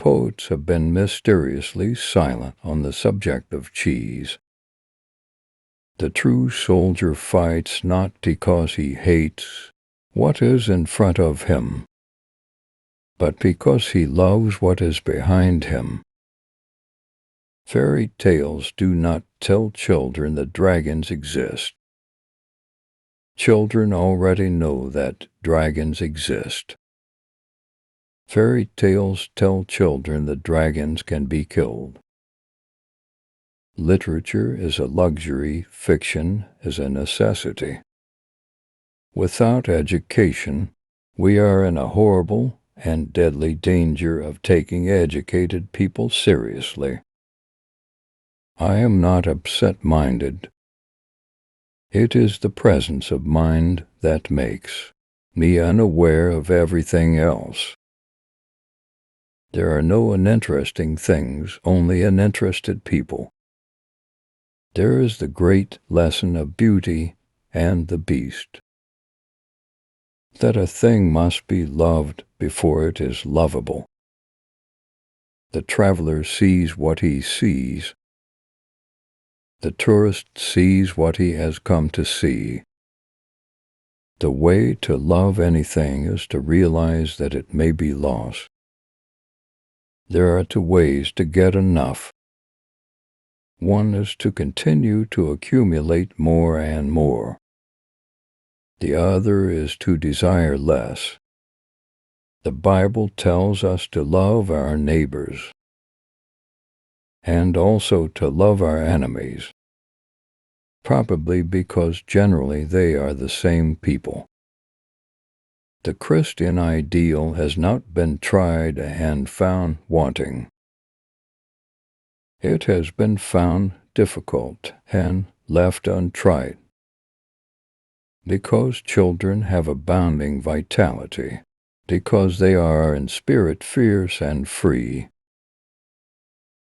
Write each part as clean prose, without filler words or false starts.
poets have been mysteriously silent on the subject of cheese. The true soldier fights not because he hates what is in front of him, but because he loves what is behind him. Fairy tales do not tell children that dragons exist. Children already know that dragons exist. Fairy tales tell children that dragons can be killed. Literature is a luxury, fiction is a necessity. Without education, we are in a horrible and deadly danger of taking educated people seriously. I am not upset-minded. It is the presence of mind that makes me unaware of everything else. There are no uninteresting things, only uninterested people. There is the great lesson of Beauty and the Beast, that a thing must be loved before it is lovable. The traveler sees what he sees. The tourist sees what he has come to see. The way to love anything is to realize that it may be lost. There are two ways to get enough. One is to continue to accumulate more and more. The other is to desire less. The Bible tells us to love our neighbors and also to love our enemies, probably because generally they are the same people. The Christian ideal has not been tried and found wanting. It has been found difficult and left untried, because children have abounding vitality, because they are in spirit fierce and free.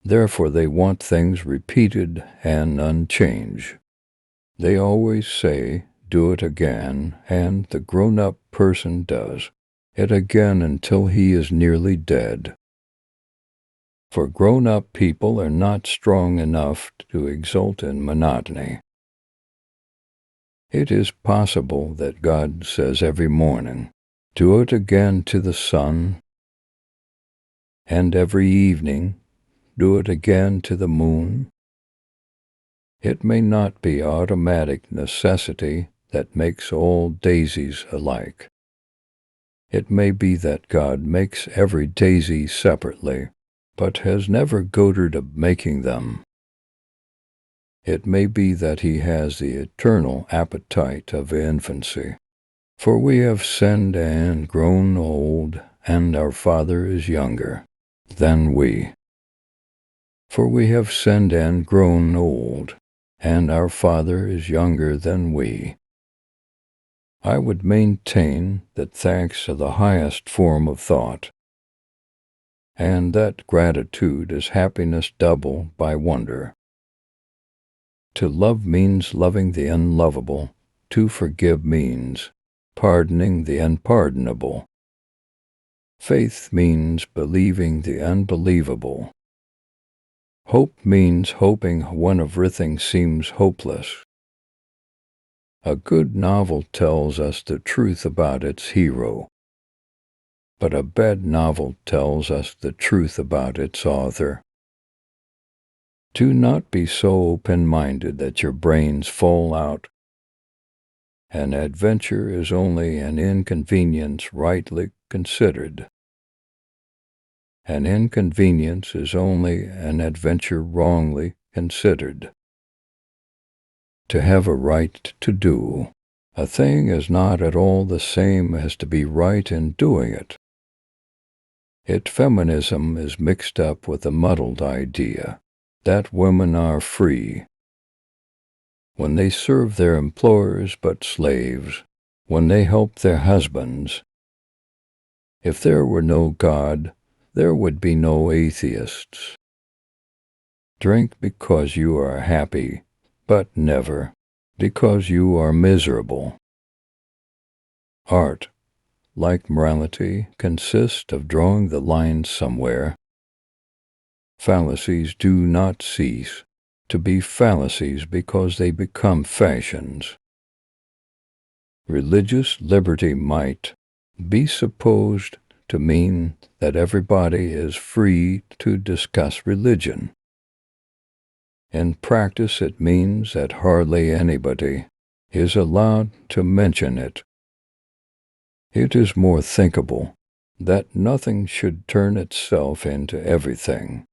Therefore they want things repeated and unchanged. They always say, "Do it again," and the grown-up person does it again until he is nearly dead. For grown-up people are not strong enough to exult in monotony. It is possible that God says every morning, "Do it again to the sun," and every evening, "Do it again to the moon." It may not be automatic necessity that makes all daisies alike. It may be that God makes every daisy separately, but has never goaded of making them. It may be that he has the eternal appetite of infancy. For we have sinned and grown old, and our Father is younger than we. For we have sinned and grown old, and our Father is younger than we. I would maintain that thanks are the highest form of thought, and that gratitude is happiness double by wonder. To love means loving the unlovable. To forgive means pardoning the unpardonable. Faith means believing the unbelievable. Hope means hoping when everything seems hopeless. A good novel tells us the truth about its hero, but a bad novel tells us the truth about its author. Do not be so open-minded that your brains fall out. An adventure is only an inconvenience rightly considered. An inconvenience is only an adventure wrongly considered. To have a right to do a thing is not at all the same as to be right in doing it. Feminism is mixed up with a muddled idea that women are free when they serve their employers but slaves, when they help their husbands. If there were no God, there would be no atheists. Drink because you are happy, but never because you are miserable. Art, like morality, consists of drawing the line somewhere Fallacies do not cease to be fallacies because they become fashions. Religious liberty might be supposed to mean that everybody is free to discuss religion. In practice, it means that hardly anybody is allowed to mention it. It is more thinkable that nothing should turn itself into everything.